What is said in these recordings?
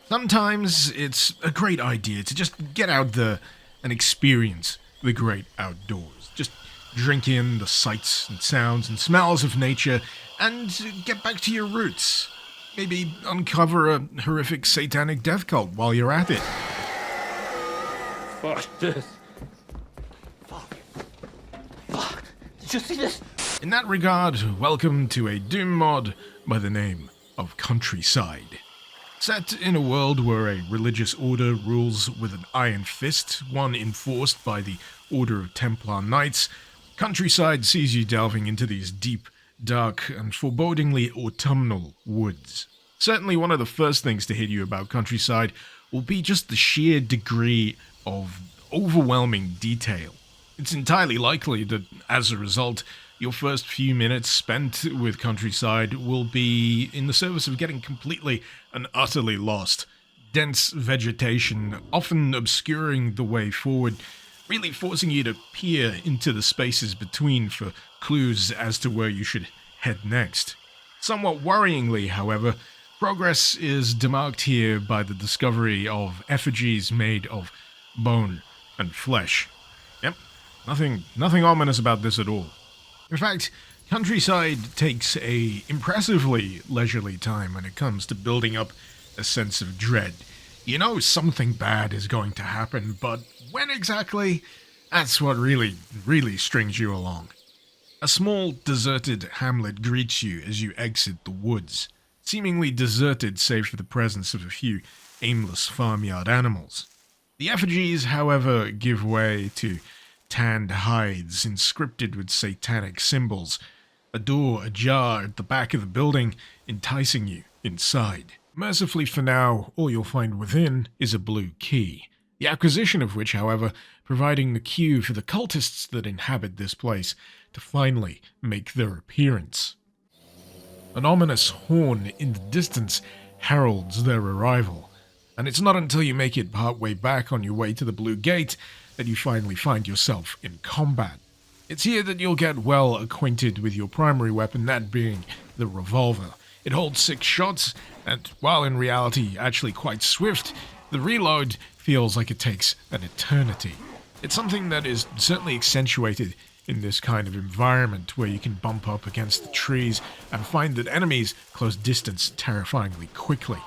Sometimes it's a great idea to just get out there and experience the great outdoors. Just drink in the sights and sounds and smells of nature and get back to your roots. Maybe uncover a horrific satanic death cult while you're at it. Fuck this. Fuck. Did you see this? In that regard, welcome to a Doom mod by the name of CountryCide. Set in a world where a religious order rules with an iron fist, one enforced by the Order of Templar Knights, CountryCide sees you delving into these deep, dark, and forebodingly autumnal woods. Certainly one of the first things to hit you about CountryCide will be just the sheer degree of overwhelming detail. It's entirely likely that, as a result, your first few minutes spent with CountryCide will be in the service of getting completely and utterly lost. Dense vegetation, often obscuring the way forward, really forcing you to peer into the spaces between for clues as to where you should head next. Somewhat worryingly, however, progress is demarked here by the discovery of effigies made of bone and flesh. Yep, nothing ominous about this at all. In fact, CountryCide takes a impressively leisurely time when it comes to building up a sense of dread. You know something bad is going to happen, but when exactly? That's what really strings you along. A small, deserted hamlet greets you as you exit the woods, seemingly deserted save for the presence of a few aimless farmyard animals. The effigies, however, give way to tanned hides inscripted with satanic symbols, a door ajar at the back of the building enticing you inside. Mercifully for now, all you'll find within is a blue key, the acquisition of which, however, providing the cue for the cultists that inhabit this place to finally make their appearance. An ominous horn in the distance heralds their arrival, and it's not until you make it partway back on your way to the Blue Gate that you finally find yourself in combat. It's here that you'll get well acquainted with your primary weapon, that being the revolver. It holds 6 shots, and while in reality actually quite swift, the reload feels like it takes an eternity. It's something that is certainly accentuated in this kind of environment where you can bump up against the trees and find that enemies close distance terrifyingly quickly.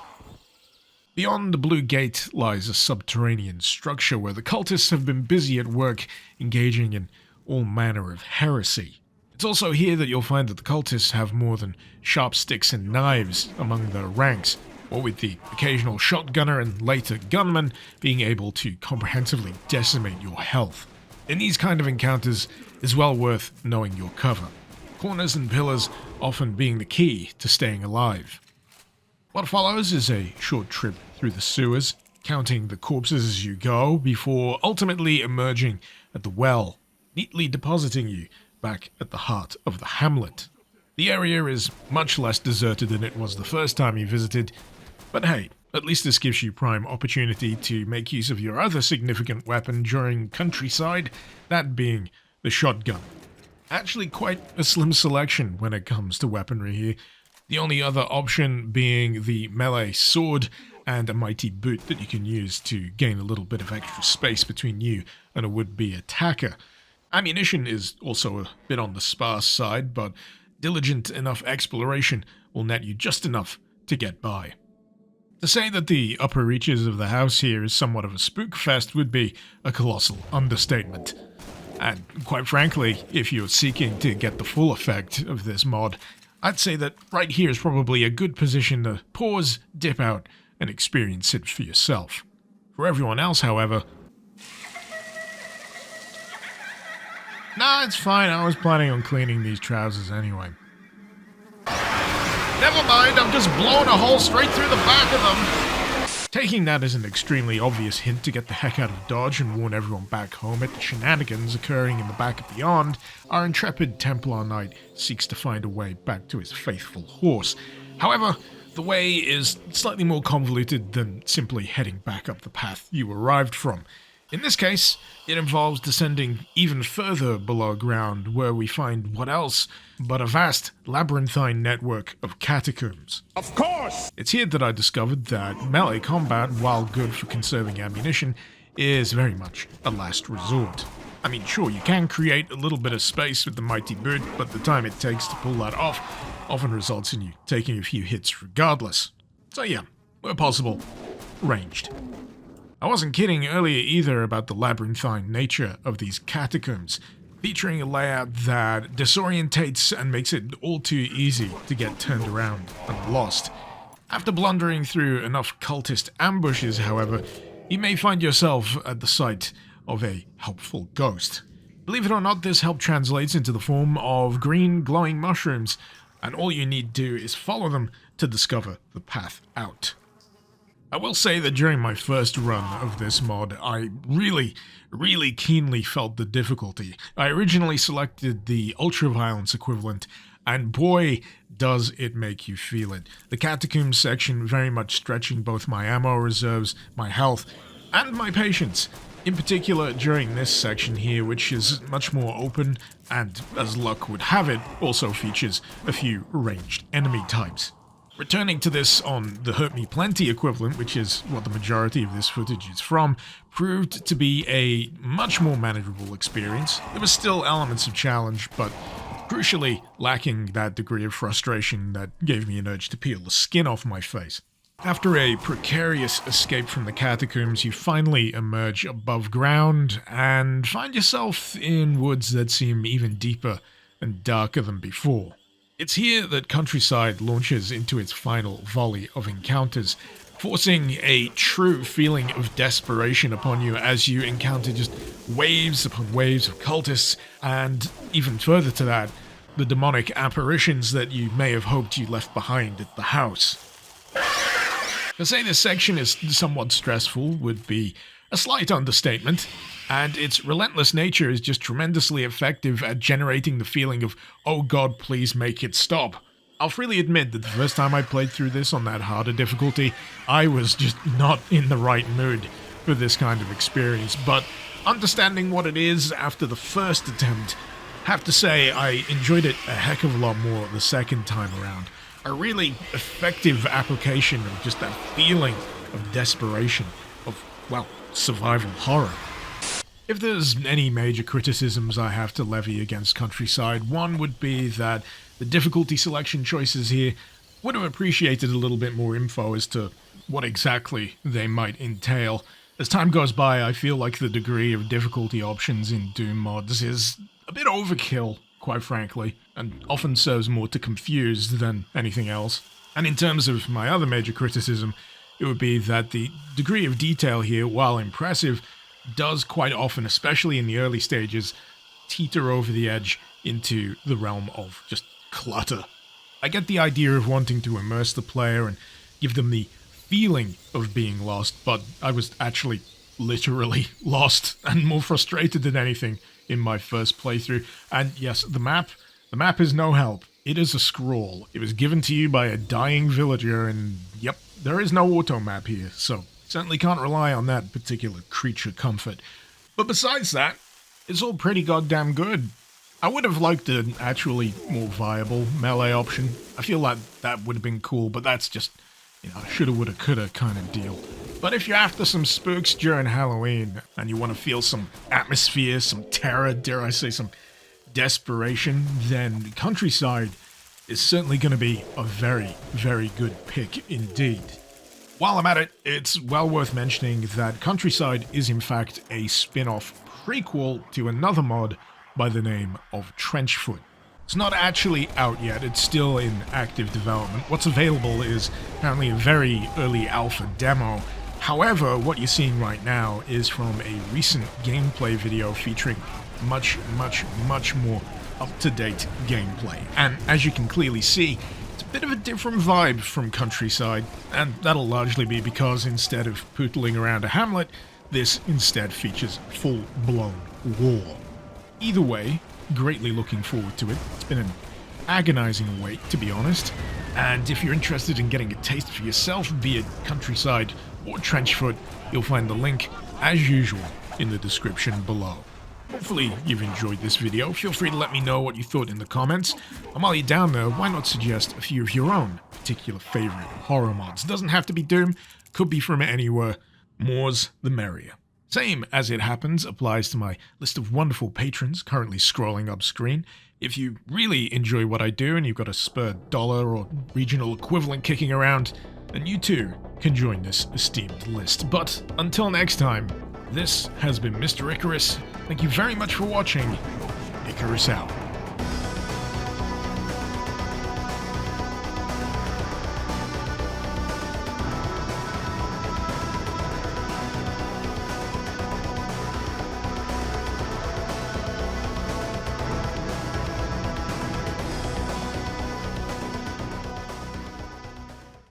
Beyond the Blue Gate lies a subterranean structure where the cultists have been busy at work engaging in all manner of heresy. It's also here that you'll find that the cultists have more than sharp sticks and knives among their ranks, or with the occasional shotgunner and later gunman being able to comprehensively decimate your health. In these kind of encounters, it's well worth knowing your cover, corners and pillars often being the key to staying alive. What follows is a short trip through the sewers, counting the corpses as you go, before ultimately emerging at the well, neatly depositing you back at the heart of the hamlet. The area is much less deserted than it was the first time you visited, but hey, at least this gives you prime opportunity to make use of your other significant weapon during CountryCide, that being the shotgun. Actually quite a slim selection when it comes to weaponry here, the only other option being the melee sword and a mighty boot that you can use to gain a little bit of extra space between you and a would-be attacker. Ammunition is also a bit on the sparse side, but diligent enough exploration will net you just enough to get by. To say that the upper reaches of the house here is somewhat of a spook fest would be a colossal understatement. And quite frankly, if you're seeking to get the full effect of this mod, I'd say that right here is probably a good position to pause, dip out, and experience it for yourself. For everyone else, however... Nah, it's fine, I was planning on cleaning these trousers anyway. Never mind, I'm just blowing a hole straight through the back of them! Taking that as an extremely obvious hint to get the heck out of Dodge and warn everyone back home at the shenanigans occurring in the back of beyond, our intrepid Templar Knight seeks to find a way back to his faithful horse. However, the way is slightly more convoluted than simply heading back up the path you arrived from. In this case, it involves descending even further below ground, where we find what else but a vast labyrinthine network of catacombs. Of course! It's here that I discovered that melee combat, while good for conserving ammunition, is very much a last resort. I mean, sure, you can create a little bit of space with the mighty boot, but the time it takes to pull that off often results in you taking a few hits regardless. So yeah, where possible, ranged. I wasn't kidding earlier either about the labyrinthine nature of these catacombs, featuring a layout that disorientates and makes it all too easy to get turned around and lost. After blundering through enough cultist ambushes, however, you may find yourself at the sight of a helpful ghost. Believe it or not, this help translates into the form of green glowing mushrooms, and all you need to do is follow them to discover the path out. I will say that during my first run of this mod, I really keenly felt the difficulty. I originally selected the ultra-violence equivalent, and boy, does it make you feel it. The catacombs section very much stretching both my ammo reserves, my health, and my patience. In particular, during this section here, which is much more open, and as luck would have it, also features a few ranged enemy types. Returning to this on the Hurt Me Plenty equivalent, which is what the majority of this footage is from, proved to be a much more manageable experience. There were still elements of challenge, but crucially lacking that degree of frustration that gave me an urge to peel the skin off my face. After a precarious escape from the catacombs, you finally emerge above ground and find yourself in woods that seem even deeper and darker than before. It's here that CountryCide launches into its final volley of encounters, forcing a true feeling of desperation upon you as you encounter just waves upon waves of cultists, and even further to that, the demonic apparitions that you may have hoped you left behind at the house. To say this section is somewhat stressful would be a slight understatement, and its relentless nature is just tremendously effective at generating the feeling of, oh god, please make it stop. I'll freely admit that the first time I played through this on that harder difficulty, I was just not in the right mood for this kind of experience, but understanding what it is after the first attempt, have to say I enjoyed it a heck of a lot more the second time around. A really effective application of just that feeling of desperation, of, well, survival horror. If there's any major criticisms I have to levy against CountryCide, one would be that the difficulty selection choices here would have appreciated a little bit more info as to what exactly they might entail. As time goes by, I feel like the degree of difficulty options in Doom mods is a bit overkill, quite frankly, and often serves more to confuse than anything else. And in terms of my other major criticism, it would be that the degree of detail here, while impressive, does quite often, especially in the early stages, teeter over the edge into the realm of just clutter. I get the idea of wanting to immerse the player and give them the feeling of being lost, but I was actually literally lost and more frustrated than anything in my first playthrough. And yes, the map is no help. It is a scroll. It was given to you by a dying villager, and yep, there is no auto map here, so certainly can't rely on that particular creature comfort. But besides that, it's all pretty goddamn good. I would have liked an actually more viable melee option. I feel like that would have been cool, but that's just, shoulda, woulda, coulda kind of deal. But if you're after some spooks during Halloween, and you want to feel some atmosphere, some terror, dare I say some desperation, then CountryCide is certainly going to be a very, very good pick indeed. While I'm at it, it's well worth mentioning that CountryCide is in fact a spin-off prequel to another mod by the name of TrenchFoot. It's not actually out yet, it's still in active development. What's available is apparently a very early alpha demo. However, what you're seeing right now is from a recent gameplay video featuring much more up-to-date gameplay. And as you can clearly see, it's a bit of a different vibe from CountryCide, and that'll largely be because instead of pootling around a hamlet, this instead features full-blown war. Either way, greatly looking forward to it. It's been an agonizing wait, to be honest, and if you're interested in getting a taste for yourself, be it CountryCide or TrenchFoot, you'll find the link, as usual, in the description below. Hopefully you've enjoyed this video. Feel free to let me know what you thought in the comments. And while you're down there, why not suggest a few of your own particular favorite horror mods? Doesn't have to be Doom, could be from anywhere. More's the merrier. Same, as it happens, applies to my list of wonderful patrons currently scrolling up screen. If you really enjoy what I do and you've got a spare dollar or regional equivalent kicking around, then you too can join this esteemed list. But until next time, this has been Mr. Icarus. Thank you very much for watching. Icarus out.